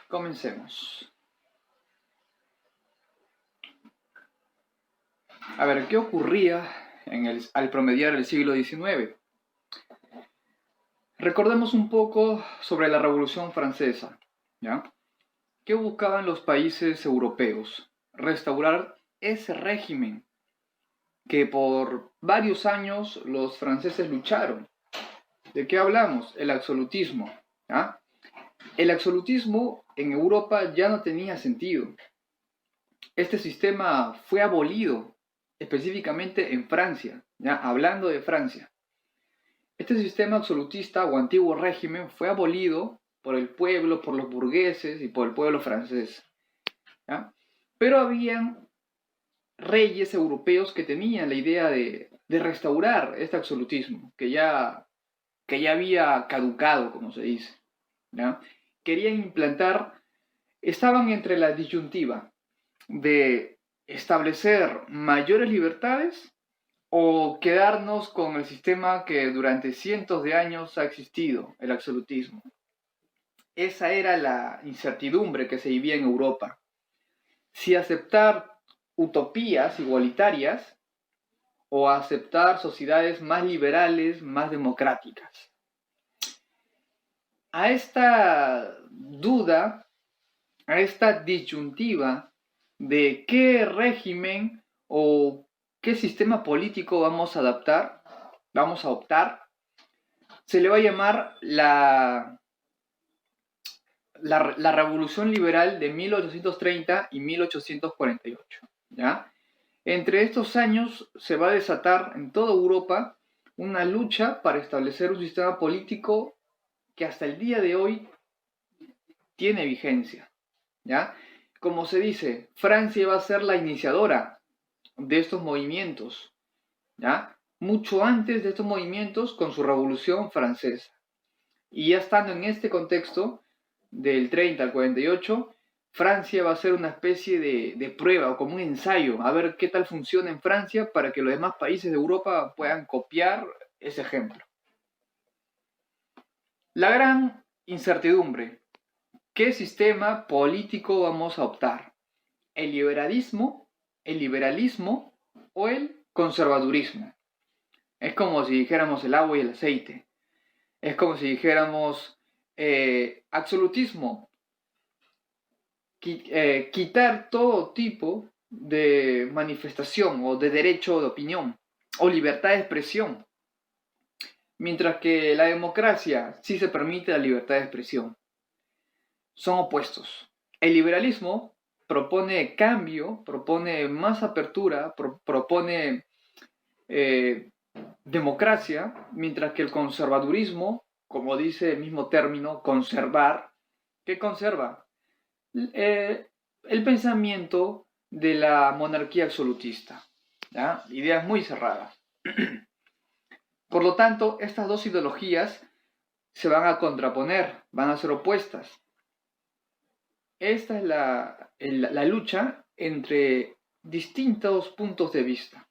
Comencemos. A ver, ¿qué ocurría al promediar el siglo XIX? Recordemos un poco sobre la Revolución Francesa, ¿ya? ¿Qué buscaban los países europeos? Restaurar ese régimen que por varios años los franceses lucharon. ¿De qué hablamos? El absolutismo, ¿ya? El absolutismo en Europa ya no tenía sentido. Este sistema fue abolido específicamente en Francia, ¿ya? Hablando de Francia. Este sistema absolutista o antiguo régimen fue abolido por el pueblo, por los burgueses y por el pueblo francés, ¿ya? Pero habían reyes europeos que tenían la idea de restaurar este absolutismo, que ya había caducado, como se dice, ¿ya? Querían implantar, estaban entre la disyuntiva de establecer mayores libertades o quedarnos con el sistema que durante cientos de años ha existido, el absolutismo. Esa era la incertidumbre que se vivía en Europa. Si aceptar utopías igualitarias o aceptar sociedades más liberales, más democráticas. A esta duda, a esta disyuntiva de qué régimen o qué sistema político vamos a optar, se le va a llamar la Revolución Liberal de 1830 y 1848, ¿ya? Entre estos años se va a desatar en toda Europa una lucha para establecer un sistema político que hasta el día de hoy tiene vigencia, ¿ya? Como se dice, Francia va a ser la iniciadora de estos movimientos, ¿ya? Mucho antes de estos movimientos con su Revolución Francesa. Y ya estando en este contexto, del 30 al 48, Francia va a ser una especie de prueba o como un ensayo, a ver qué tal funciona en Francia para que los demás países de Europa puedan copiar ese ejemplo. La gran incertidumbre. ¿Qué sistema político vamos a optar? ¿El liberalismo o el conservadurismo? Es como si dijéramos el agua y el aceite. Es como si dijéramos absolutismo. Quitar todo tipo de manifestación o de derecho de opinión o libertad de expresión. Mientras que la democracia sí se permite la libertad de expresión. Son opuestos. El liberalismo propone cambio, propone más apertura, propone democracia, mientras que el conservadurismo, como dice el mismo término, conservar, ¿qué conserva? El pensamiento de la monarquía absolutista, ¿ya? Ideas muy cerradas. Por lo tanto, estas dos ideologías se van a contraponer, van a ser opuestas. Esta es la lucha entre distintos puntos de vista.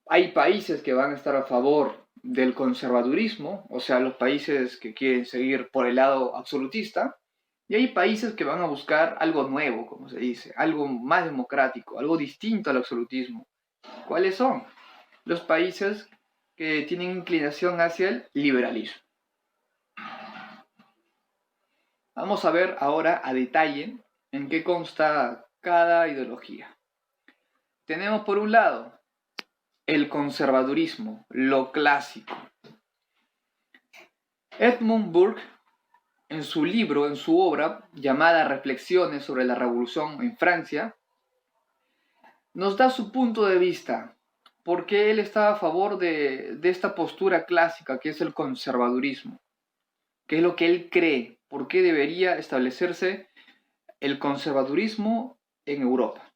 Hay países que van a estar a favor del conservadurismo, o sea, los países que quieren seguir por el lado absolutista, y hay países que van a buscar algo nuevo, como se dice, algo más democrático, algo distinto al absolutismo. ¿Cuáles son? Los países que tienen inclinación hacia el liberalismo. Vamos a ver ahora a detalle en qué consta cada ideología. Tenemos por un lado el conservadurismo, lo clásico. Edmund Burke, en su libro, en su obra llamada Reflexiones sobre la Revolución en Francia, nos da su punto de vista, porque él está a favor de esta postura clásica que es el conservadurismo, que es lo que él cree, por qué debería establecerse el conservadurismo en Europa.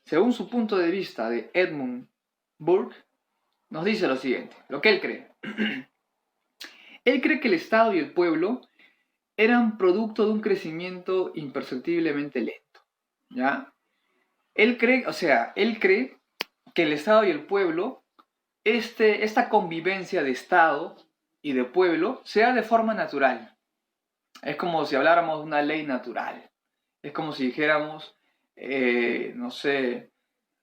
Según su punto de vista de Edmund Burke, nos dice lo siguiente, lo que él cree. Él cree que el Estado y el pueblo eran producto de un crecimiento imperceptiblemente lento, ¿ya? Él cree que el Estado y el pueblo, esta convivencia de Estado y de pueblo, sea de forma natural, Es como si habláramos de una ley natural. Es como si dijéramos, no sé,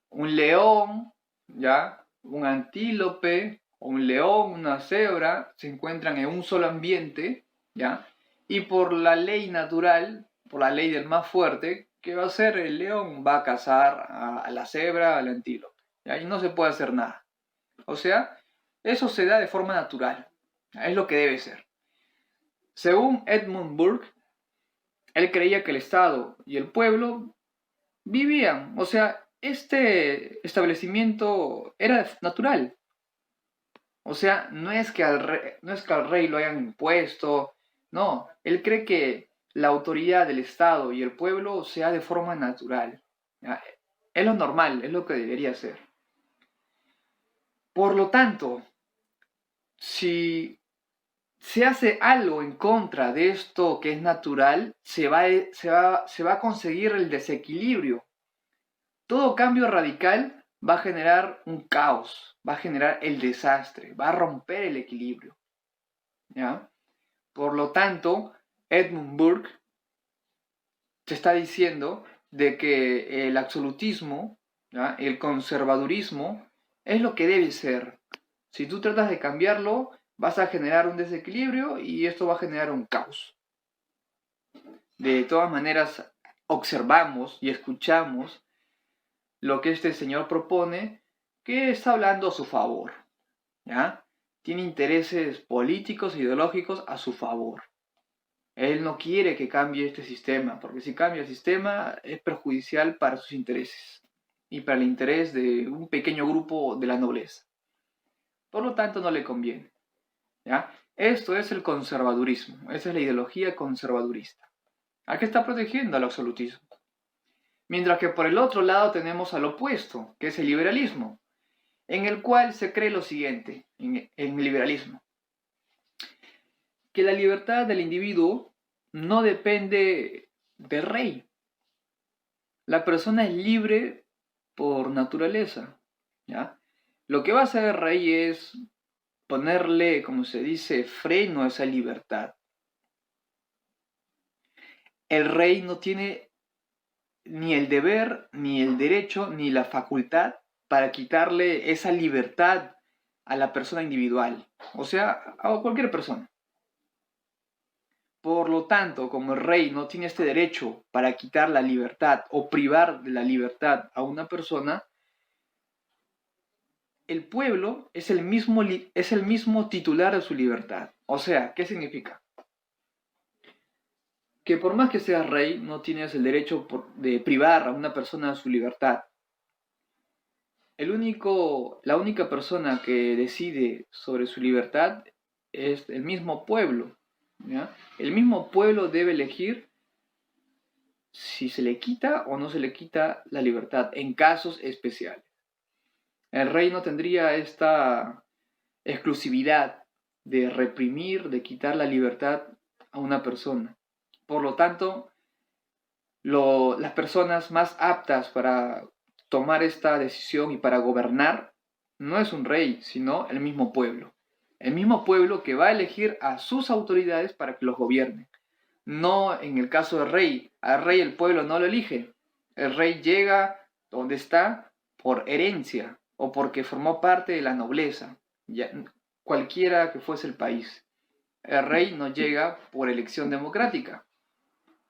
un león, ¿ya? Un antílope, o un león, una cebra, se encuentran en un solo ambiente, ¿ya? Y por la ley natural, por la ley del más fuerte, ¿qué va a hacer? El león va a cazar a la cebra, al antílope, ¿ya? Y no se puede hacer nada. O sea, eso se da de forma natural. Es lo que debe ser. Según Edmund Burke, él creía que el Estado y el pueblo vivían, o sea, este establecimiento era natural. O sea, no es que al rey lo hayan impuesto, no, él cree que la autoridad del Estado y el pueblo sea de forma natural. ¿Ya? Es lo normal, es lo que debería ser. Por lo tanto, si se hace algo en contra de esto que es natural, se va a conseguir el desequilibrio. Todo cambio radical va a generar un caos, va a generar el desastre, va a romper el equilibrio. ¿Ya? Por lo tanto, Edmund Burke te está diciendo de que el absolutismo, ¿ya? El conservadurismo, es lo que debe ser. Si tú tratas de cambiarlo, vas a generar un desequilibrio y esto va a generar un caos. De todas maneras, observamos y escuchamos lo que este señor propone, que está hablando a su favor, ¿ya? Tiene intereses políticos e ideológicos a su favor. Él no quiere que cambie este sistema, porque si cambia el sistema es perjudicial para sus intereses y para el interés de un pequeño grupo de la nobleza. Por lo tanto, no le conviene, ¿ya? Esto es el conservadurismo, esa es la ideología conservadurista. ¿A qué está protegiendo al absolutismo? Mientras que por el otro lado tenemos al opuesto, que es el liberalismo, en el cual se cree lo siguiente, en el liberalismo, que la libertad del individuo no depende del rey. La persona es libre por naturaleza, ¿ya? Lo que va a hacer el rey es ponerle, como se dice, freno a esa libertad. El rey no tiene ni el deber, ni el derecho, ni la facultad para quitarle esa libertad a la persona individual, o sea, a cualquier persona. Por lo tanto, como el rey no tiene este derecho para quitar la libertad o privar de la libertad a una persona, el pueblo es el mismo titular de su libertad. O sea, ¿qué significa? Que por más que seas rey, no tienes el derecho de privar a una persona de su libertad. La única persona que decide sobre su libertad es el mismo pueblo, ¿ya? El mismo pueblo debe elegir si se le quita o no se le quita la libertad en casos especiales. El rey no tendría esta exclusividad de reprimir, de quitar la libertad a una persona. Por lo tanto, las personas más aptas para tomar esta decisión y para gobernar no es un rey, sino el mismo pueblo. El mismo pueblo que va a elegir a sus autoridades para que los gobiernen. No en el caso del rey. Al rey el pueblo no lo elige. El rey llega donde está por herencia o porque formó parte de la nobleza, ya, cualquiera que fuese el país. El rey no llega por elección democrática.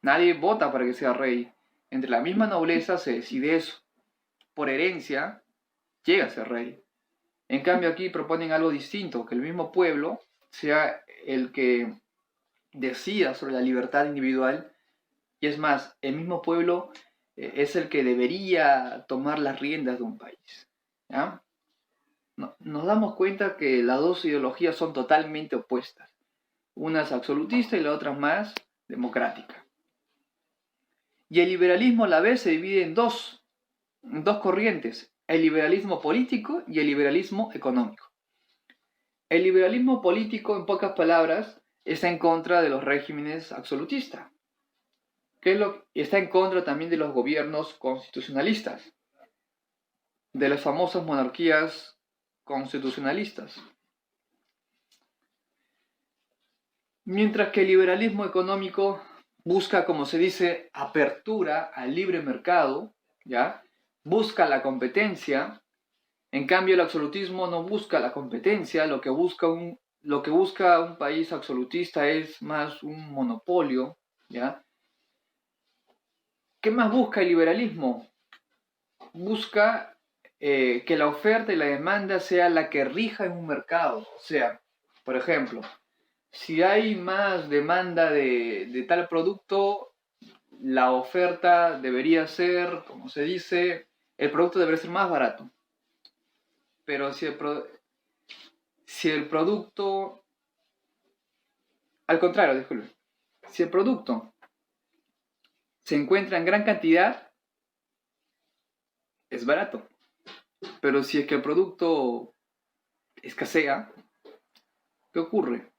Nadie vota para que sea rey. Entre la misma nobleza se decide eso. Por herencia, llega a ser rey. En cambio aquí proponen algo distinto, que el mismo pueblo sea el que decida sobre la libertad individual. Y es más, el mismo pueblo es el que debería tomar las riendas de un país. ¿Ya? Nos damos cuenta que las dos ideologías son totalmente opuestas. Una es absolutista y la otra más democrática. Y el liberalismo a la vez se divide en dos corrientes, el liberalismo político y el liberalismo económico. El liberalismo político, en pocas palabras, está en contra de los regímenes absolutistas, está en contra también de los gobiernos constitucionalistas, de las famosas monarquías constitucionalistas. Mientras que el liberalismo económico busca, como se dice, apertura al libre mercado, ¿ya? Busca la competencia. En cambio, el absolutismo no busca la competencia, lo que busca un país absolutista es más un monopolio, ¿ya? ¿Qué más busca el liberalismo? Busca que la oferta y la demanda sea la que rija en un mercado. O sea, por ejemplo, si hay más demanda de tal producto, la oferta debería ser, como se dice, el producto debería ser más barato. Pero si el producto, al contrario, disculpe, si el producto se encuentra en gran cantidad, es barato. Pero si es que el producto escasea, ¿qué ocurre?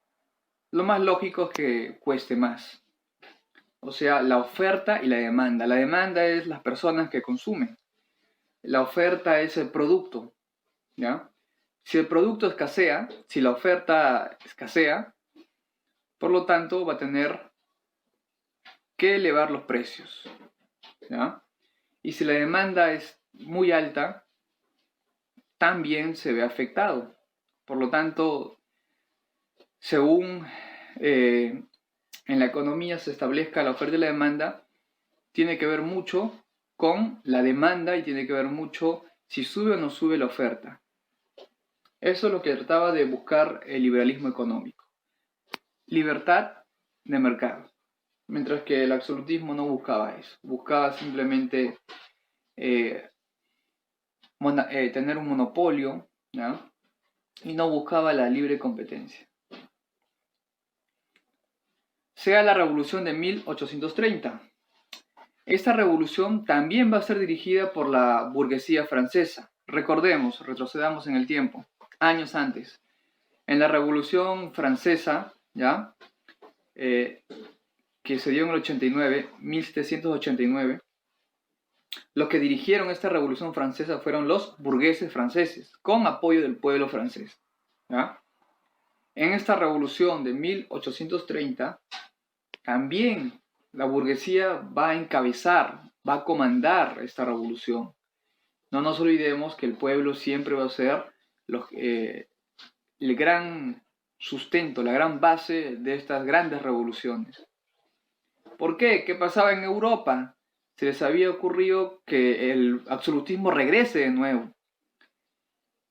Lo más lógico es que cueste más. O sea, la oferta y la demanda. La demanda es las personas que consumen. La oferta es el producto, ¿ya? Si el producto escasea, si la oferta escasea, por lo tanto va a tener que elevar los precios, ¿ya? Y si la demanda es muy alta, también se ve afectado. Por lo tanto, según en la economía se establezca la oferta y la demanda, tiene que ver mucho con la demanda y tiene que ver mucho si sube o no sube la oferta. Eso es lo que trataba de buscar el liberalismo económico. Libertad de mercado. Mientras que el absolutismo no buscaba eso. Buscaba simplemente tener un monopolio, ¿ya? Y no buscaba la libre competencia. Sea la revolución de 1830. Esta revolución también va a ser dirigida por la burguesía francesa. Recordemos, retrocedamos en el tiempo, años antes. En la revolución francesa, ¿ya? Que se dio en el 89, 1789, los que dirigieron esta revolución francesa fueron los burgueses franceses, con apoyo del pueblo francés, ¿ya? En esta revolución de 1830, también la burguesía va a encabezar, va a comandar esta revolución. No nos olvidemos que el pueblo siempre va a ser el gran sustento, la gran base de estas grandes revoluciones. ¿Por qué? ¿Qué pasaba en Europa? Se les había ocurrido que el absolutismo regrese de nuevo.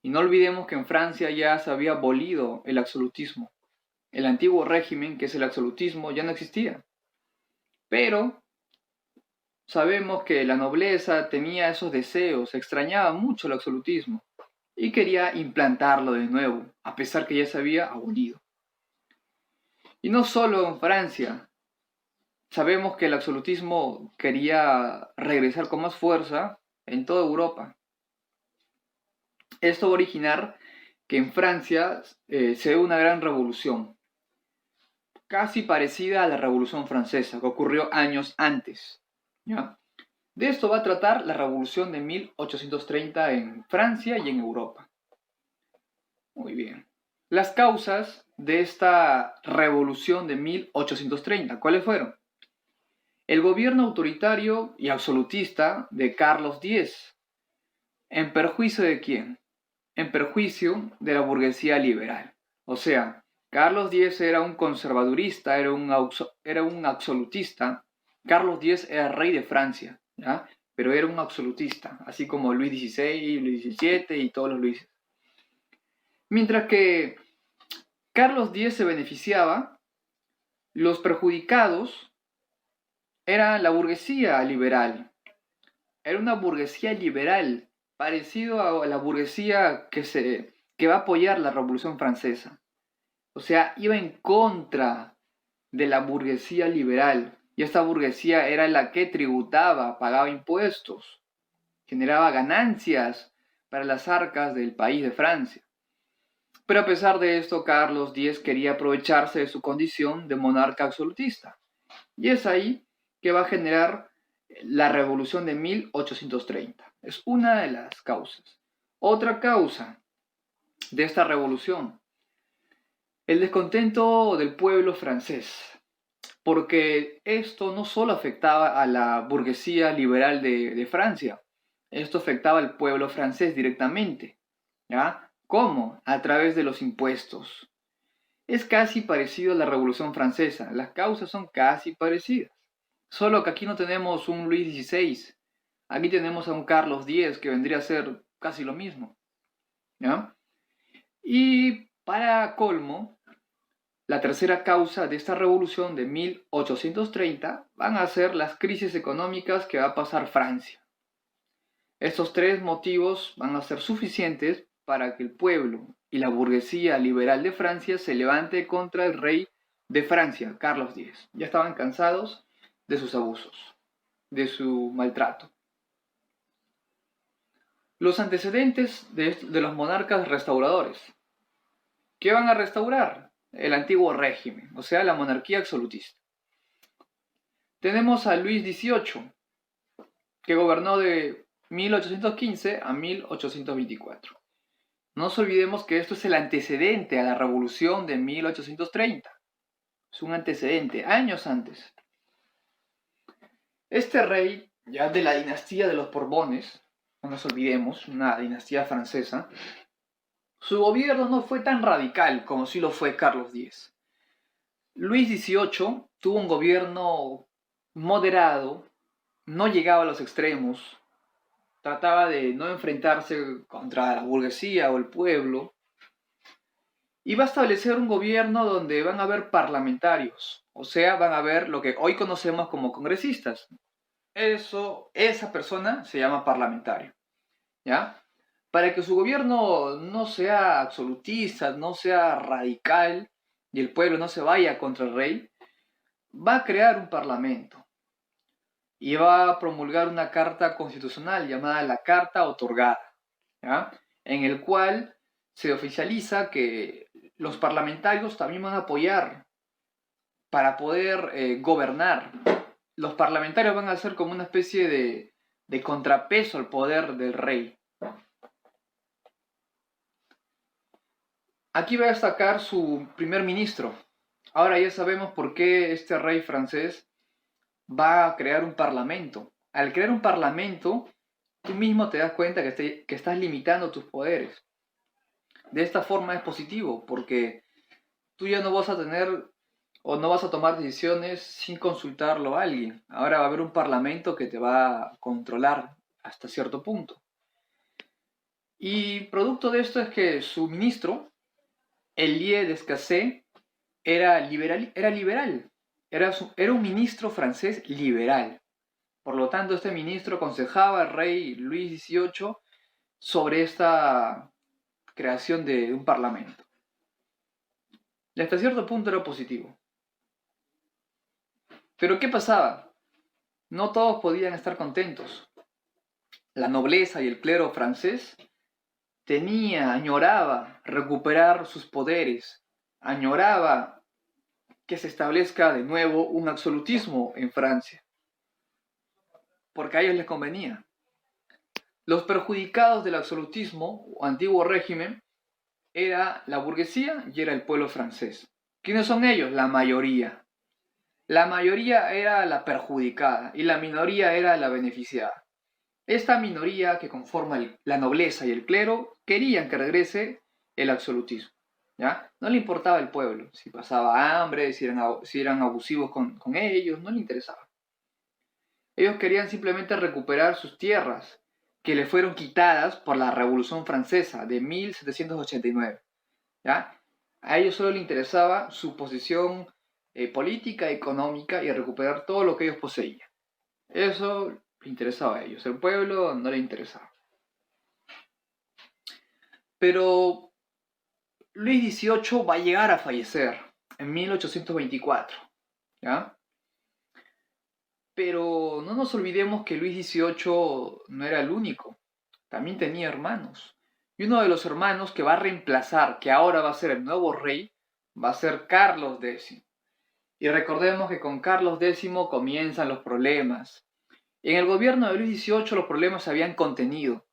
Y no olvidemos que en Francia ya se había abolido el absolutismo. El antiguo régimen, que es el absolutismo, ya no existía. Pero sabemos que la nobleza tenía esos deseos, extrañaba mucho el absolutismo y quería implantarlo de nuevo, a pesar que ya se había abolido. Y no solo en Francia, sabemos que el absolutismo quería regresar con más fuerza en toda Europa. Esto va a originar que en Francia se dé una gran revolución, casi parecida a la Revolución Francesa, que ocurrió años antes, ¿ya? De esto va a tratar la Revolución de 1830 en Francia y en Europa. Muy bien. Las causas de esta Revolución de 1830, ¿cuáles fueron? El gobierno autoritario y absolutista de Carlos X. ¿En perjuicio de quién? En perjuicio de la burguesía liberal. O sea, Carlos X era un conservadurista, era un absolutista. Carlos X era rey de Francia, ¿ya? Pero era un absolutista, así como Luis XVI, Luis XVII y todos los Luises. Mientras que Carlos X se beneficiaba, los perjudicados era la burguesía liberal. Era una burguesía liberal, parecido a la burguesía que va a apoyar la Revolución Francesa. O sea, iba en contra de la burguesía liberal. Y esta burguesía era la que tributaba, pagaba impuestos, generaba ganancias para las arcas del país de Francia. Pero a pesar de esto, Carlos X quería aprovecharse de su condición de monarca absolutista. Y es ahí que va a generar la revolución de 1830. Es una de las causas. Otra causa de esta revolución El descontento del pueblo francés, porque esto no solo afectaba a la burguesía liberal de Francia, esto afectaba al pueblo francés directamente. ¿Ya? ¿Cómo? A través de los impuestos. Es casi parecido a la Revolución Francesa, las causas son casi parecidas. Solo que aquí no tenemos un Luis XVI, aquí tenemos a un Carlos X que vendría a ser casi lo mismo. ¿Ya? Y para colmo, la tercera causa de esta revolución de 1830 van a ser las crisis económicas que va a pasar Francia. Estos tres motivos van a ser suficientes para que el pueblo y la burguesía liberal de Francia se levante contra el rey de Francia, Carlos X. Ya estaban cansados de sus abusos, de su maltrato. Los antecedentes de los monarcas restauradores. ¿Qué van a restaurar? El antiguo régimen, o sea, la monarquía absolutista. Tenemos a Luis XVIII, que gobernó de 1815 a 1824. No nos olvidemos que esto es el antecedente a la revolución de 1830. Es un antecedente, años antes. Este rey, ya de la dinastía de los Borbones, no nos olvidemos, una dinastía francesa, su gobierno no fue tan radical como sí lo fue Carlos X. Luis XVIII tuvo un gobierno moderado, no llegaba a los extremos, trataba de no enfrentarse contra la burguesía o el pueblo, y va a establecer un gobierno donde van a haber parlamentarios, o sea, van a haber lo que hoy conocemos como congresistas. Esa persona se llama parlamentario, ¿ya? Para que su gobierno no sea absolutista, no sea radical y el pueblo no se vaya contra el rey, va a crear un parlamento y va a promulgar una carta constitucional llamada la Carta Otorgada, ¿ya? En el cual se oficializa que los parlamentarios también van a apoyar para poder gobernar. Los parlamentarios van a ser como una especie de contrapeso al poder del rey. Aquí va a destacar su primer ministro. Ahora ya sabemos por qué este rey francés va a crear un parlamento. Al crear un parlamento, tú mismo te das cuenta que estás limitando tus poderes. De esta forma es positivo, porque tú ya no vas a tener o no vas a tomar decisiones sin consultarlo a alguien. Ahora va a haber un parlamento que te va a controlar hasta cierto punto. Y producto de esto es que su ministro, Elie Descassés, era liberal. Era un ministro francés liberal. Por lo tanto, este ministro aconsejaba al rey Luis XVIII sobre esta creación de un parlamento. Y hasta cierto punto era positivo. Pero ¿qué pasaba? No todos podían estar contentos. La nobleza y el clero francés añoraba recuperar sus poderes, añoraba que se establezca de nuevo un absolutismo en Francia, porque a ellos les convenía. Los perjudicados del absolutismo o antiguo régimen era la burguesía y era el pueblo francés. ¿Quiénes son ellos? La mayoría. La mayoría era la perjudicada y la minoría era la beneficiada. Esta minoría que conforma la nobleza y el clero querían que regrese el absolutismo. ¿Ya? No le importaba el pueblo, si pasaba hambre, si eran abusivos con ellos, no le interesaba. Ellos querían simplemente recuperar sus tierras que le fueron quitadas por la Revolución Francesa de 1789. ¿Ya? A ellos solo les interesaba su posición política, económica y recuperar todo lo que ellos poseían. Eso le interesaba a ellos, el pueblo no le interesaba. Pero Luis XVIII va a llegar a fallecer en 1824, ¿ya? Pero no nos olvidemos que Luis XVIII no era el único, también tenía hermanos. Y uno de los hermanos que va a reemplazar, que ahora va a ser el nuevo rey, va a ser Carlos X. Y recordemos que con Carlos X comienzan los problemas. En el gobierno de Luis XVIII los problemas se habían contenido,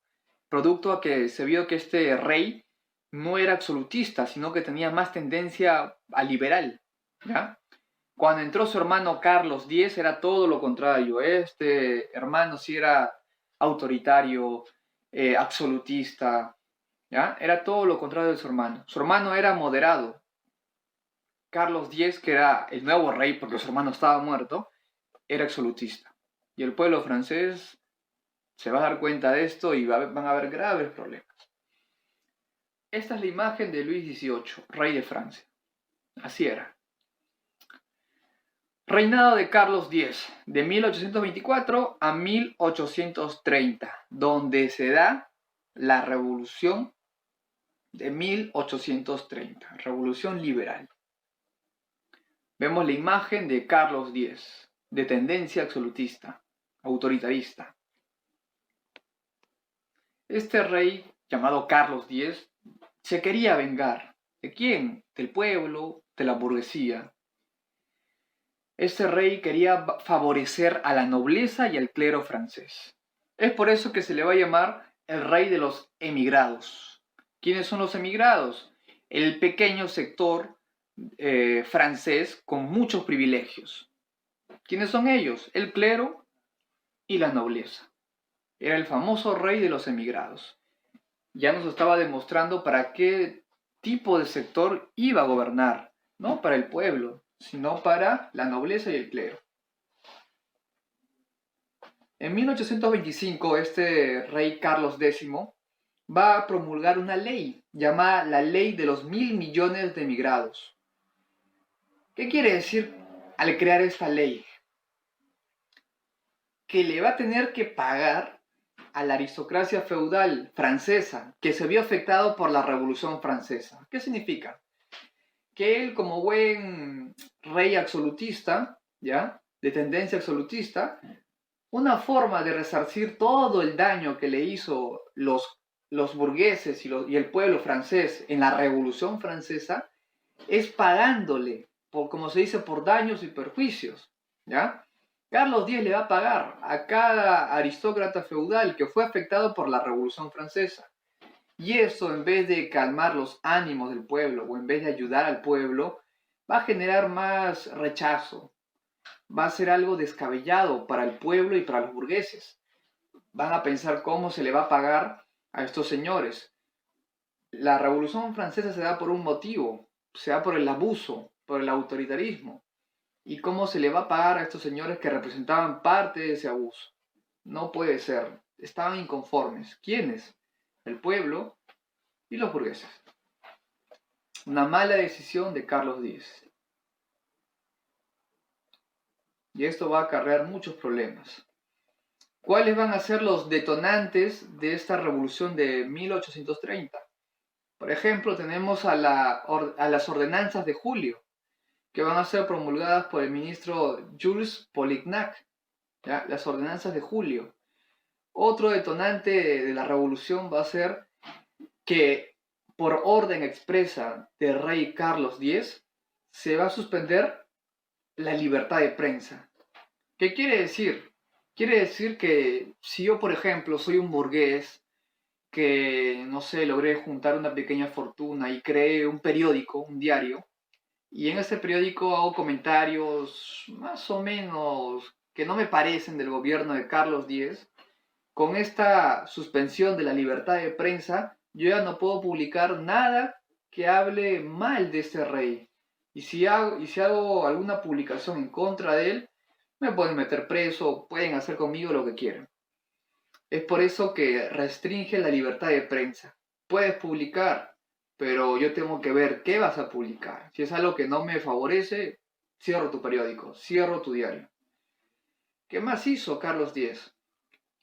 producto a que se vio que este rey no era absolutista, sino que tenía más tendencia a liberal, ¿ya? Cuando entró su hermano Carlos X era todo lo contrario. Este hermano sí era autoritario, absolutista, ¿ya? Era todo lo contrario de su hermano. Su hermano era moderado. Carlos X, que era el nuevo rey porque su hermano estaba muerto, era absolutista. Y el pueblo francés se va a dar cuenta de esto y van a haber graves problemas. Esta es la imagen de Luis XVIII, rey de Francia. Así era. Reinado de Carlos X, de 1824 a 1830, donde se da la revolución de 1830, revolución liberal. Vemos la imagen de Carlos X, de tendencia absolutista, autoritarista. Este rey, llamado Carlos X, se quería vengar. ¿De quién? Del pueblo, de la burguesía. Este rey quería favorecer a la nobleza y al clero francés. Es por eso que se le va a llamar el rey de los emigrados. ¿Quiénes son los emigrados? El pequeño sector francés con muchos privilegios. ¿Quiénes son ellos? El clero y la nobleza. Era el famoso rey de los emigrados. Ya nos estaba demostrando para qué tipo de sector iba a gobernar, no para el pueblo, sino para la nobleza y el clero. En 1825, este rey Carlos X va a promulgar una ley llamada la Ley de los 1.000 millones de emigrados. ¿Qué quiere decir al crear esta ley? Que le va a tener que pagar a la aristocracia feudal francesa que se vio afectado por la Revolución Francesa. ¿Qué significa? Que él, como buen rey absolutista, ¿ya?, de tendencia absolutista, una forma de resarcir todo el daño que le hizo los burgueses y el pueblo francés en la Revolución Francesa es pagándole, como se dice, por daños y perjuicios, ¿ya? Carlos X le va a pagar a cada aristócrata feudal que fue afectado por la Revolución Francesa. Y eso, en vez de calmar los ánimos del pueblo o en vez de ayudar al pueblo, va a generar más rechazo. Va a ser algo descabellado para el pueblo y para los burgueses. Van a pensar cómo se le va a pagar a estos señores. La Revolución Francesa se da por un motivo, se da por el abuso, por el autoritarismo. ¿Y cómo se le va a pagar a estos señores que representaban parte de ese abuso? No puede ser. Estaban inconformes. ¿Quiénes? El pueblo y los burgueses. Una mala decisión de Carlos X. Y esto va a acarrear muchos problemas. ¿Cuáles van a ser los detonantes de esta revolución de 1830? Por ejemplo, tenemos a las ordenanzas de julio, que van a ser promulgadas por el ministro Jules Polignac, ¿ya? Las ordenanzas de julio. Otro detonante de la revolución va a ser que por orden expresa del rey Carlos X se va a suspender la libertad de prensa. ¿Qué quiere decir? Quiere decir que si yo, por ejemplo, soy un burgués que, no sé, logré juntar una pequeña fortuna y creé un periódico, un diario, y en ese periódico hago comentarios más o menos que no me parecen del gobierno de Carlos X, con esta suspensión de la libertad de prensa, yo ya no puedo publicar nada que hable mal de este rey. Y si hago alguna publicación en contra de él, me pueden meter preso, pueden hacer conmigo lo que quieran. Es por eso que restringe la libertad de prensa. Puedes publicar, pero yo tengo que ver qué vas a publicar. Si es algo que no me favorece, cierro tu periódico, cierro tu diario. ¿Qué más hizo Carlos X?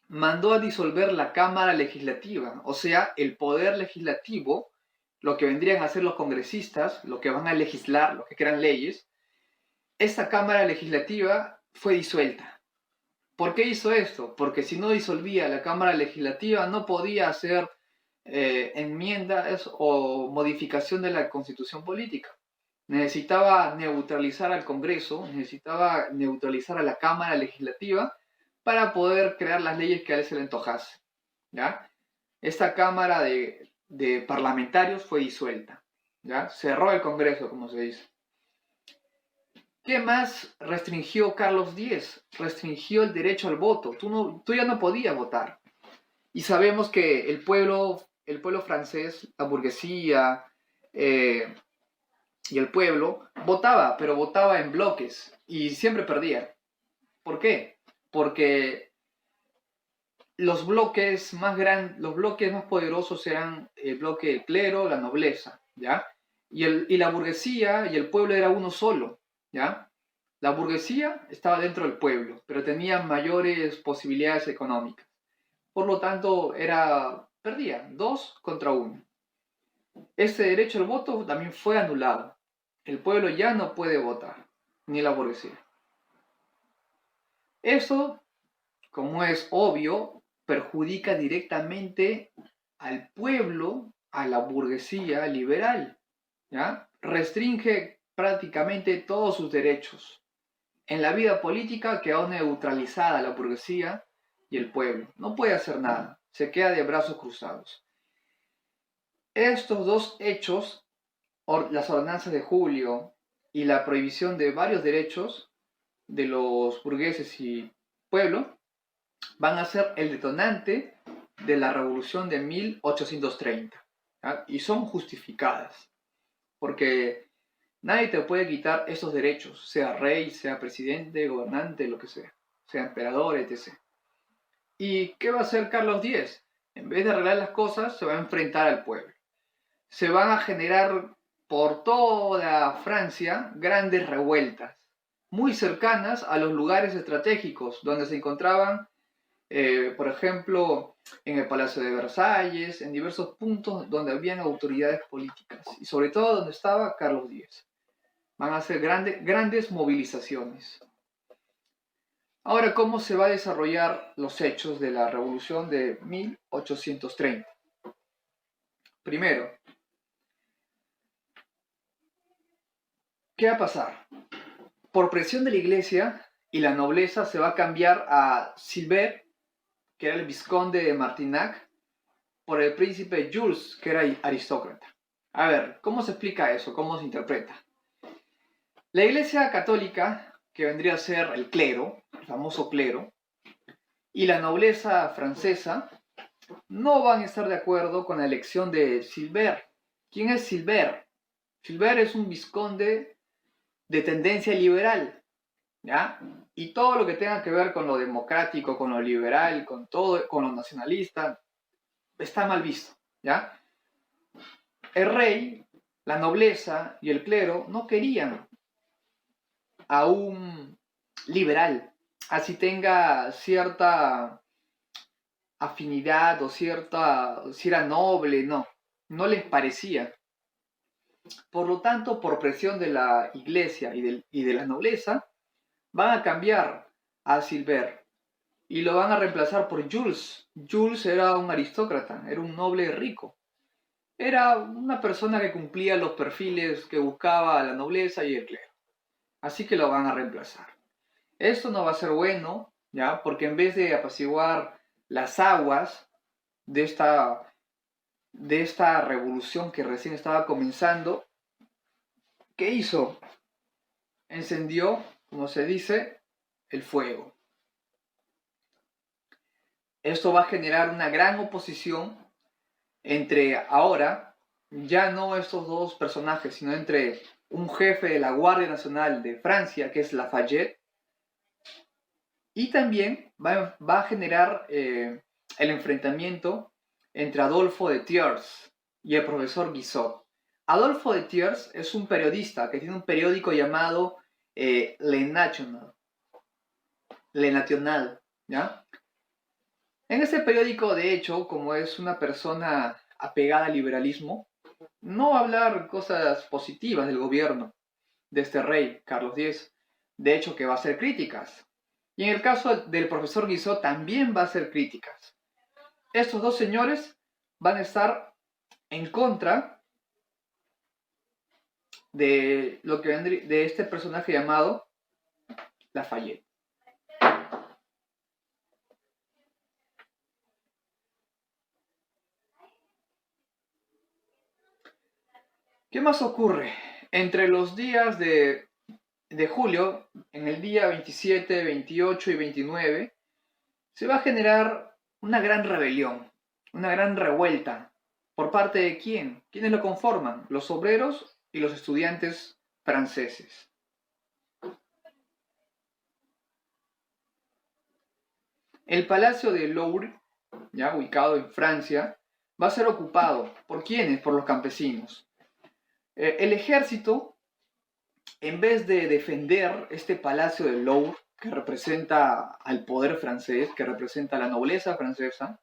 Mandó a disolver la Cámara Legislativa, o sea, el poder legislativo, lo que vendrían a ser los congresistas, lo que van a legislar, los que crean leyes. Esta Cámara Legislativa fue disuelta. ¿Por qué hizo esto? Porque si no disolvía la Cámara Legislativa no podía hacer enmiendas o modificación de la Constitución política. Necesitaba neutralizar al Congreso, necesitaba neutralizar a la Cámara Legislativa para poder crear las leyes que a él se le antojase, ¿ya? Esta Cámara de parlamentarios fue disuelta, ¿ya? Cerró el Congreso, como se dice. ¿Qué más restringió Carlos X? Restringió el derecho al voto. Tú ya no podías votar. Y sabemos que el pueblo francés, la burguesía eh, y el pueblo votaba, pero votaba en bloques y siempre perdía. ¿Por qué? Porque los bloques más poderosos eran el bloque del clero, la nobleza, ¿ya? Y la burguesía y el pueblo era uno solo, ¿ya? La burguesía estaba dentro del pueblo, pero tenía mayores posibilidades económicas. Por lo tanto, perdía, 2 contra 1. Este derecho al voto también fue anulado. El pueblo ya no puede votar, ni la burguesía. Eso, como es obvio, perjudica directamente al pueblo, a la burguesía liberal, ¿ya? Restringe prácticamente todos sus derechos. En la vida política quedó neutralizada la burguesía y el pueblo. No puede hacer nada, se queda de brazos cruzados. Estos dos hechos, las ordenanzas de Julio y la prohibición de varios derechos de los burgueses y pueblo, van a ser el detonante de la revolución de 1830, ¿ya? Y son justificadas, porque nadie te puede quitar esos derechos, sea rey, sea presidente, gobernante, lo que sea emperador, etc. ¿Y qué va a hacer Carlos X? En vez de arreglar las cosas, se va a enfrentar al pueblo. Se van a generar por toda Francia grandes revueltas, muy cercanas a los lugares estratégicos donde se encontraban, por ejemplo, en el Palacio de Versalles, en diversos puntos donde habían autoridades políticas, y sobre todo donde estaba Carlos X. Van a hacer grandes movilizaciones. Ahora, ¿cómo se va a desarrollar los hechos de la Revolución de 1830? Primero, ¿qué va a pasar? Por presión de la iglesia y la nobleza se va a cambiar a Silver, que era el vizconde de Martignac, por el príncipe Jules, que era aristócrata. A ver, ¿cómo se explica eso? ¿Cómo se interpreta? La iglesia católica, que vendría a ser el clero, el famoso clero, y la nobleza francesa, no van a estar de acuerdo con la elección de Silver. ¿Quién es Silver? Silver es un vizconde de tendencia liberal, ¿ya? Y todo lo que tenga que ver con lo democrático, con lo liberal, con todo, con lo nacionalista, está mal visto, ¿ya? El rey, la nobleza y el clero no querían a un liberal, así tenga cierta afinidad o si era noble, no les parecía. Por lo tanto, por presión de la iglesia y de la nobleza, van a cambiar a Silver y lo van a reemplazar por Jules. Jules era un aristócrata, era un noble rico. Era una persona que cumplía los perfiles que buscaba la nobleza y el clero. Así que lo van a reemplazar. Esto no va a ser bueno, ¿ya? Porque en vez de apaciguar las aguas de esta revolución que recién estaba comenzando, ¿qué hizo? Encendió, como se dice, el fuego. Esto va a generar una gran oposición entre ahora, ya no estos dos personajes, sino entre un jefe de la Guardia Nacional de Francia, que es Lafayette, y también va a generar el enfrentamiento entre Adolphe de Thiers y el profesor Guizot. Adolphe de Thiers es un periodista que tiene un periódico llamado Le National, ¿ya? En ese periódico, de hecho, como es una persona apegada al liberalismo, no va a hablar cosas positivas del gobierno de este rey, Carlos X. De hecho, que va a hacer críticas. Y en el caso del profesor Guizot también va a hacer críticas. Estos dos señores van a estar en contra de este personaje llamado Lafayette. ¿Qué más ocurre? Entre los días de julio, en el día 27, 28 y 29, se va a generar una gran rebelión, una gran revuelta. ¿Por parte de quién? ¿Quiénes lo conforman? Los obreros y los estudiantes franceses. El Palacio de Louvre, ya ubicado en Francia, va a ser ocupado. ¿Por quiénes? Por los campesinos. El ejército, en vez de defender este Palacio de Louvre, que representa al poder francés, que representa la nobleza francesa,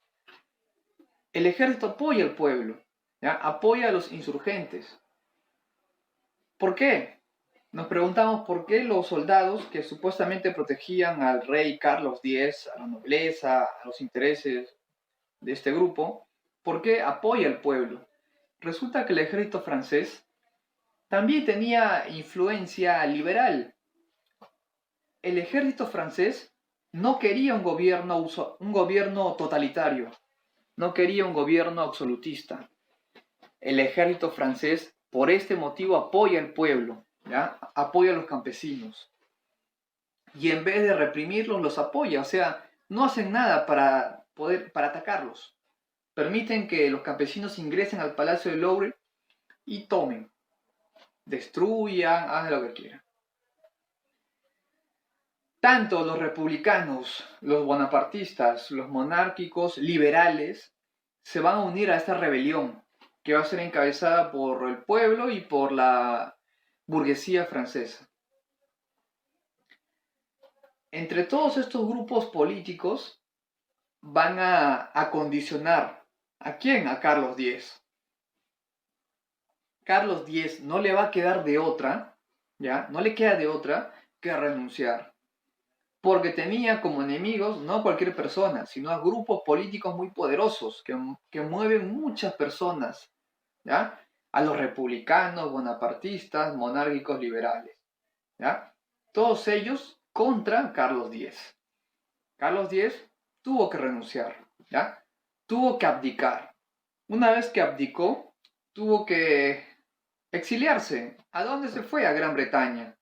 el ejército apoya al pueblo, ¿ya? Apoya a los insurgentes. ¿Por qué? Nos preguntamos por qué los soldados que supuestamente protegían al rey Carlos X, a la nobleza, a los intereses de este grupo, ¿por qué apoya al pueblo? Resulta que el ejército francés también tenía influencia liberal. El ejército francés no quería un gobierno totalitario, no quería un gobierno absolutista. El ejército francés, por este motivo, apoya al pueblo, ¿ya? Apoya a los campesinos. Y en vez de reprimirlos, los apoya. O sea, no hacen nada para atacarlos. Permiten que los campesinos ingresen al Palacio de Louvre y tomen, destruyan, hagan lo que quieran. Tanto los republicanos, los bonapartistas, los monárquicos, liberales, se van a unir a esta rebelión que va a ser encabezada por el pueblo y por la burguesía francesa. Entre todos estos grupos políticos van a condicionar ¿a quién? A Carlos X. Carlos X no le va a quedar de otra, ¿ya? No le queda de otra que renunciar. Porque tenía como enemigos no a cualquier persona, sino a grupos políticos muy poderosos que mueven muchas personas, ¿ya? A los republicanos, bonapartistas, monárquicos, liberales, ¿ya? Todos ellos contra Carlos X. Carlos X tuvo que renunciar, ¿ya? Tuvo que abdicar. Una vez que abdicó, tuvo que exiliarse. ¿A dónde se fue? A Gran Bretaña.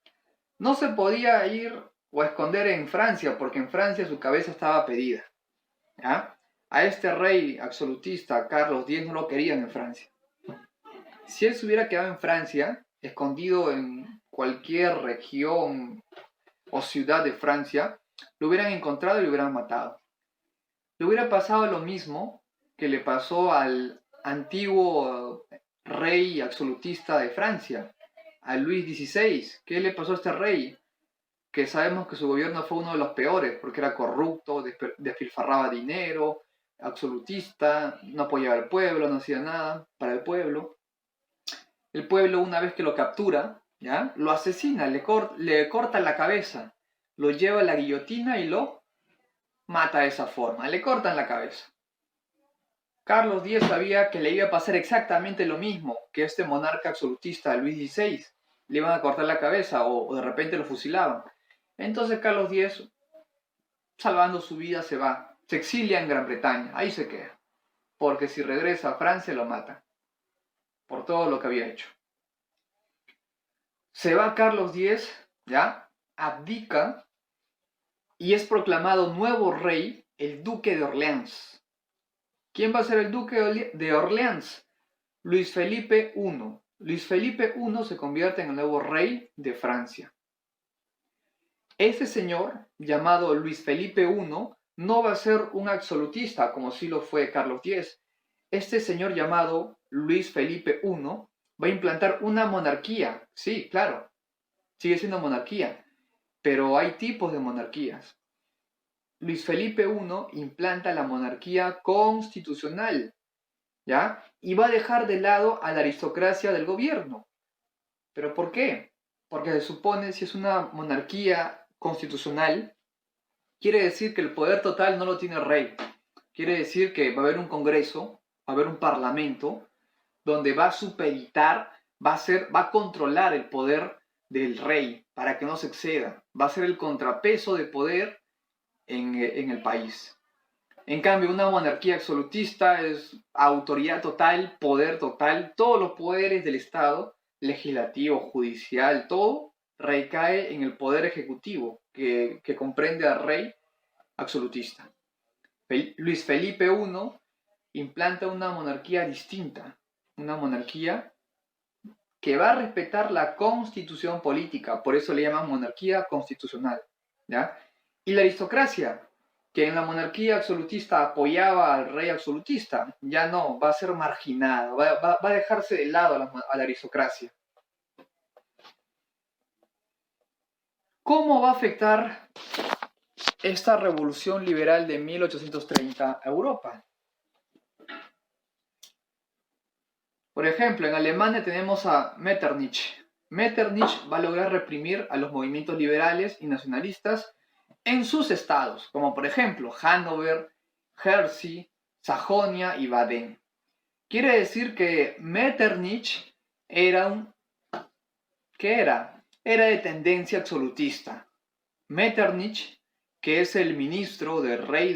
No se podía ir o esconder en Francia, porque en Francia su cabeza estaba pedida, ¿ya? A este rey absolutista, Carlos X, no lo querían en Francia. Si él se hubiera quedado en Francia, escondido en cualquier región o ciudad de Francia, lo hubieran encontrado y lo hubieran matado. Le hubiera pasado lo mismo que le pasó al antiguo rey absolutista de Francia, a Luis XVI. ¿Qué le pasó a este rey? Que sabemos que su gobierno fue uno de los peores, porque era corrupto, despilfarraba dinero, absolutista, no apoyaba al pueblo, no hacía nada para el pueblo. El pueblo, una vez que lo captura, ¿ya? Lo asesina, le corta la cabeza, lo lleva a la guillotina y lo mata de esa forma, le cortan la cabeza. Carlos X sabía que le iba a pasar exactamente lo mismo que este monarca absolutista, Luis XVI. Le iban a cortar la cabeza o de repente lo fusilaban. Entonces Carlos X, salvando su vida, se va, se exilia en Gran Bretaña, ahí se queda, porque si regresa a Francia lo matan, por todo lo que había hecho. Se va Carlos X, ¿ya? Abdica y es proclamado nuevo rey, el duque de Orleans. ¿Quién va a ser el duque de Orleans? Luis Felipe I. Luis Felipe I se convierte en el nuevo rey de Francia. Este señor, llamado Luis Felipe I, no va a ser un absolutista como sí lo fue Carlos X. Este señor llamado Luis Felipe I va a implantar una monarquía. Sí, claro, sigue siendo monarquía, pero hay tipos de monarquías. Luis Felipe I implanta la monarquía constitucional, ¿ya? Y va a dejar de lado a la aristocracia del gobierno. ¿Pero por qué? Porque se supone, si es una monarquía constitucional, quiere decir que el poder total no lo tiene el rey. Quiere decir que va a haber un congreso, va a haber un parlamento, donde va a supeditar, va a controlar el poder del rey para que no se exceda. Va a ser el contrapeso de poder en el país. En cambio, una monarquía absolutista es autoridad total, poder total, todos los poderes del Estado legislativo, judicial, todo recae en el poder ejecutivo, que comprende al rey absolutista. Luis Felipe I implanta una monarquía distinta, una monarquía que va a respetar la constitución política, por eso le llaman monarquía constitucional, ¿ya? Y la aristocracia, que en la monarquía absolutista apoyaba al rey absolutista, ya no, va a ser marginado, va a dejarse de lado a la aristocracia. ¿Cómo va a afectar esta revolución liberal de 1830 a Europa? Por ejemplo, en Alemania tenemos a Metternich. Metternich va a lograr reprimir a los movimientos liberales y nacionalistas en sus estados, como por ejemplo Hannover, Hersey, Sajonia y Baden. Quiere decir que Metternich era ¿qué era? Era de tendencia absolutista. Metternich, que es el ministro del rey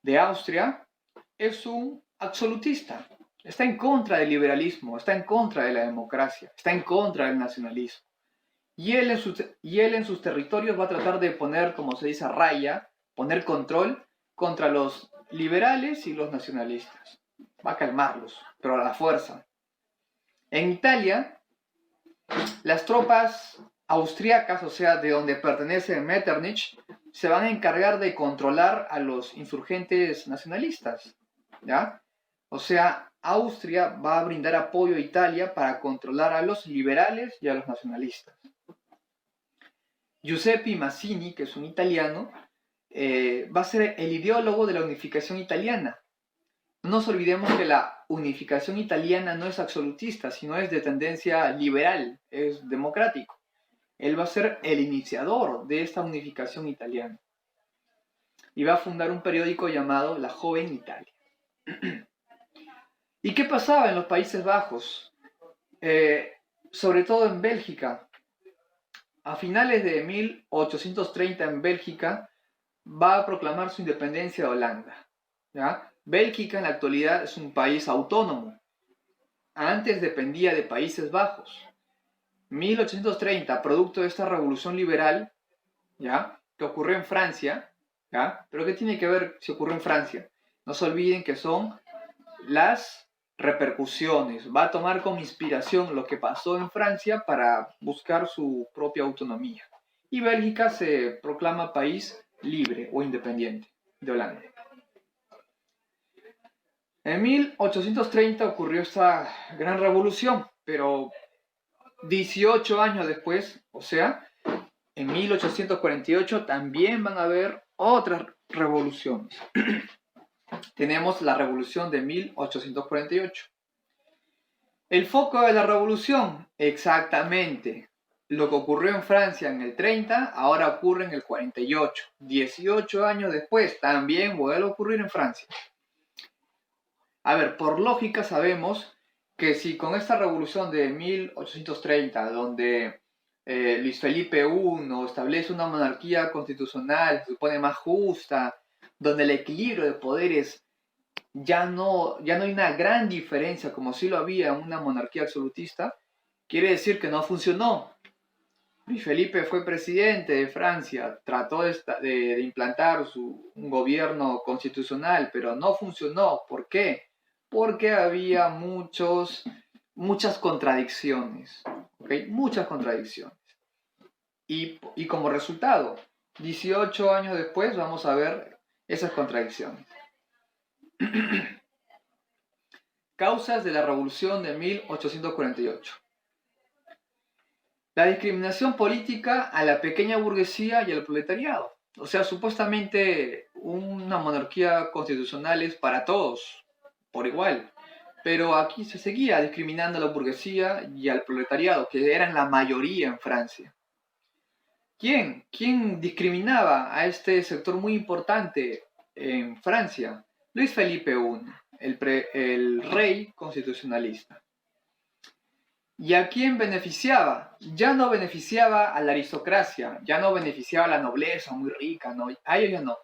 de Austria, es un absolutista. Está en contra del liberalismo, está en contra de la democracia, está en contra del nacionalismo. Y él en sus territorios va a tratar de poner, como se dice, a raya, poner control contra los liberales y los nacionalistas. Va a calmarlos, pero a la fuerza. En Italia, las tropas austriacas, o sea, de donde pertenece Metternich, se van a encargar de controlar a los insurgentes nacionalistas, ¿ya? O sea, Austria va a brindar apoyo a Italia para controlar a los liberales y a los nacionalistas. Giuseppe Mazzini, que es un italiano, va a ser el ideólogo de la unificación italiana. No nos olvidemos que la unificación italiana no es absolutista, sino es de tendencia liberal, es democrático. Él va a ser el iniciador de esta unificación italiana. Y va a fundar un periódico llamado La Joven Italia. ¿Y qué pasaba en los Países Bajos? Sobre todo en Bélgica. A finales de 1830 en Bélgica va a proclamar su independencia de Holanda, ¿ya? Bélgica en la actualidad es un país autónomo. Antes dependía de Países Bajos. 1830, producto de esta revolución liberal, ¿ya? Que ocurrió en Francia, ¿ya? Pero ¿qué tiene que ver si ocurrió en Francia? No se olviden que son las repercusiones. Va a tomar como inspiración lo que pasó en Francia para buscar su propia autonomía. Y Bélgica se proclama país libre o independiente de Holanda. En 1830 ocurrió esta gran revolución, pero 18 años después, o sea, en 1848 también van a haber otras revoluciones. Tenemos la revolución de 1848. El foco de la revolución, exactamente lo que ocurrió en Francia en el 30, ahora ocurre en el 48. 18 años después, también vuelve a ocurrir en Francia. A ver, por lógica sabemos que si con esta revolución de 1830, donde Luis Felipe I establece una monarquía constitucional, se supone más justa, donde el equilibrio de poderes ya no hay una gran diferencia como si lo había en una monarquía absolutista, quiere decir que no funcionó. Luis Felipe fue presidente de Francia, trató de implantar un gobierno constitucional, pero no funcionó. ¿Por qué? Porque había muchas contradicciones, ¿okay? Muchas contradicciones. Y como resultado, 18 años después vamos a ver esas contradicciones. Causas de la Revolución de 1848. La discriminación política a la pequeña burguesía y al proletariado. O sea, supuestamente una monarquía constitucional es para todos, por igual. Pero aquí se seguía discriminando a la burguesía y al proletariado, que eran la mayoría en Francia. ¿Quién discriminaba a este sector muy importante en Francia? Luis Felipe I, el rey constitucionalista. ¿Y a quién beneficiaba? Ya no beneficiaba a la aristocracia, ya no beneficiaba a la nobleza muy rica, ¿no? A ellos ya no.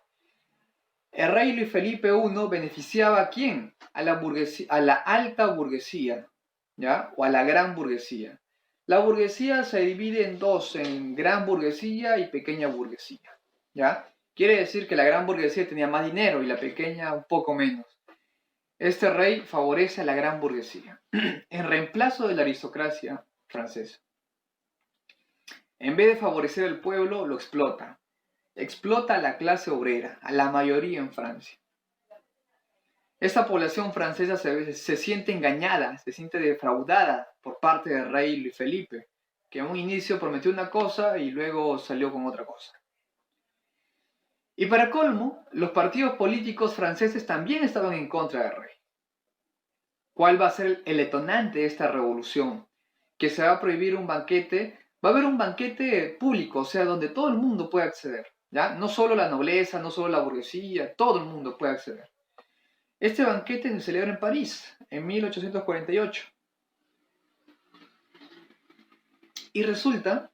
El rey Luis Felipe I beneficiaba a quién? A la alta burguesía. ¿ya? O a la gran burguesía. La burguesía se divide en dos, en gran burguesía y pequeña burguesía, ¿ya? Quiere decir que la gran burguesía tenía más dinero y la pequeña un poco menos. Este rey favorece a la gran burguesía, en reemplazo de la aristocracia francesa. En vez de favorecer al pueblo, lo explota. Explota a la clase obrera, a la mayoría en Francia. Esta población francesa se siente engañada, se siente defraudada por parte del rey Luis Felipe, que en un inicio prometió una cosa y luego salió con otra cosa. Y para colmo, los partidos políticos franceses también estaban en contra del rey. ¿Cuál va a ser el detonante de esta revolución? Que se va a prohibir un banquete, va a haber un banquete público, o sea, donde todo el mundo puede acceder, ¿ya? No solo la nobleza, no solo la burguesía, todo el mundo puede acceder. Este banquete se celebra en París, en 1848. Y resulta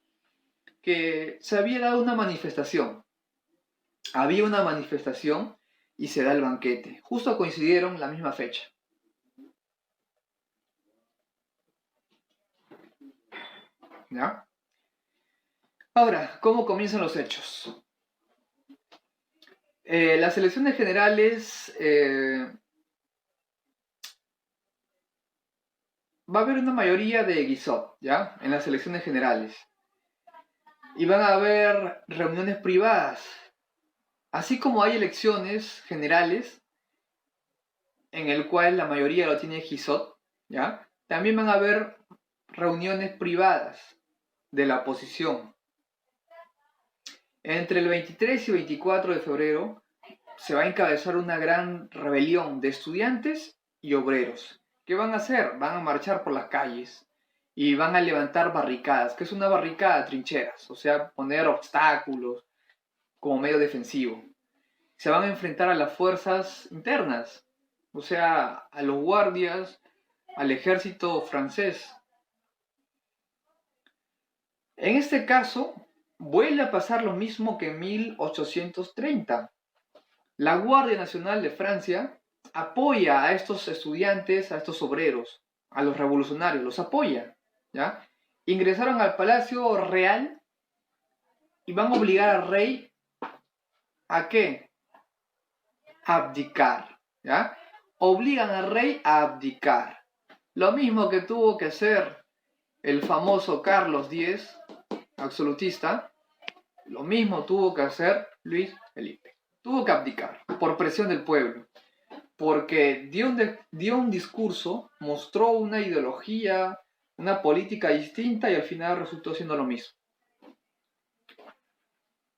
que se había dado una manifestación. Había una manifestación y se da el banquete. Justo coincidieron la misma fecha. ¿Ya? Ahora, ¿cómo comienzan los hechos? Las elecciones generales va a haber una mayoría de Guizot, ¿ya? En las elecciones generales. Y van a haber reuniones privadas. Así como hay elecciones generales, en el cual la mayoría lo tiene Guizot, ¿ya? También van a haber reuniones privadas de la oposición. Entre el 23 y 24 de febrero se va a encabezar una gran rebelión de estudiantes y obreros. ¿Qué van a hacer? Van a marchar por las calles y van a levantar barricadas. ¿Qué es una barricada? Trincheras, o sea, poner obstáculos como medio defensivo. Se van a enfrentar a las fuerzas internas, o sea, a los guardias, al ejército francés. En este caso, vuelve a pasar lo mismo que en 1830. La Guardia Nacional de Francia apoya a estos estudiantes, a estos obreros, a los revolucionarios, los apoya, ¿ya? Ingresaron al Palacio Real y van a obligar al rey ¿a qué? A abdicar, ¿ya? Obligan al rey a abdicar. Lo mismo que tuvo que hacer el famoso Carlos X, absolutista, lo mismo tuvo que hacer Luis Felipe. Tuvo que abdicar por presión del pueblo, porque dio un discurso, mostró una ideología, una política distinta y al final resultó siendo lo mismo.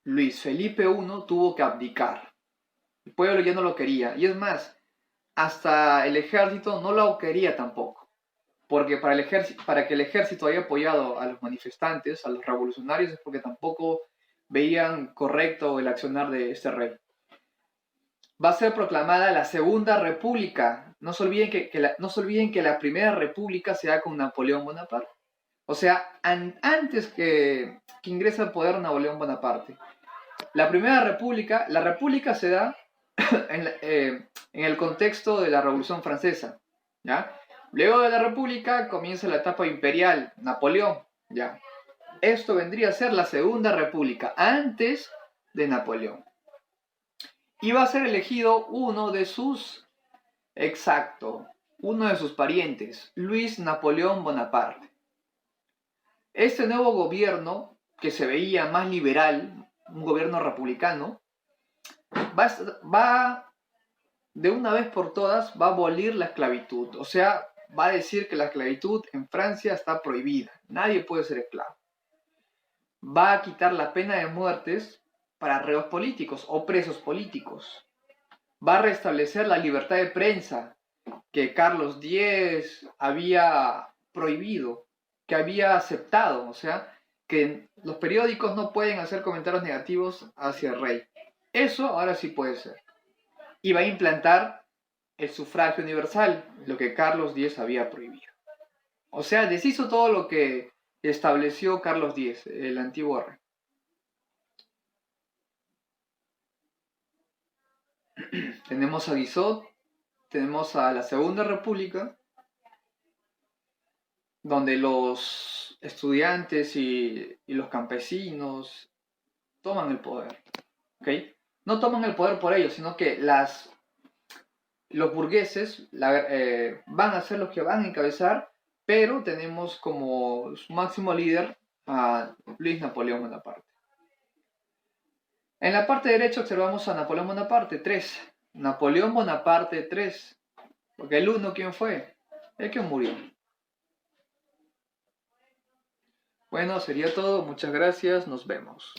Luis Felipe I tuvo que abdicar. El pueblo ya no lo quería. Y es más, hasta el ejército no lo quería tampoco. Porque para que el ejército haya apoyado a los manifestantes, a los revolucionarios, es porque tampoco veían correcto el accionar de este rey. Va a ser proclamada la Segunda República. No se olviden que la Primera República se da con Napoleón Bonaparte. O sea, antes que ingrese al poder Napoleón Bonaparte. La República se da en el contexto de la Revolución Francesa, ¿ya? Luego de la República comienza la etapa imperial, Napoleón, ¿ya? Esto vendría a ser la Segunda República, antes de Napoleón. Y va a ser elegido uno de sus parientes, Luis Napoleón Bonaparte. Este nuevo gobierno, que se veía más liberal, un gobierno republicano, va de una vez por todas, va a abolir la esclavitud. O sea, va a decir que la esclavitud en Francia está prohibida. Nadie puede ser esclavo. Va a quitar la pena de muertes para reos políticos o presos políticos. Va a restablecer la libertad de prensa que Carlos X había prohibido, que había aceptado. O sea, que los periódicos no pueden hacer comentarios negativos hacia el rey. Eso ahora sí puede ser. Y va a implantar el sufragio universal, lo que Carlos X había prohibido. O sea, deshizo todo lo que estableció Carlos X, el antiguo rey. Tenemos a Guizot, tenemos a la Segunda República, donde los estudiantes y los campesinos toman el poder, ¿ok? No toman el poder por ellos, sino que los burgueses van a ser los que van a encabezar, pero tenemos como su máximo líder a Luis Napoleón Bonaparte. En la parte derecha observamos a Napoleón Bonaparte 3. Napoleón Bonaparte 3. Porque el uno, ¿quién fue? El que murió. Bueno, sería todo. Muchas gracias. Nos vemos.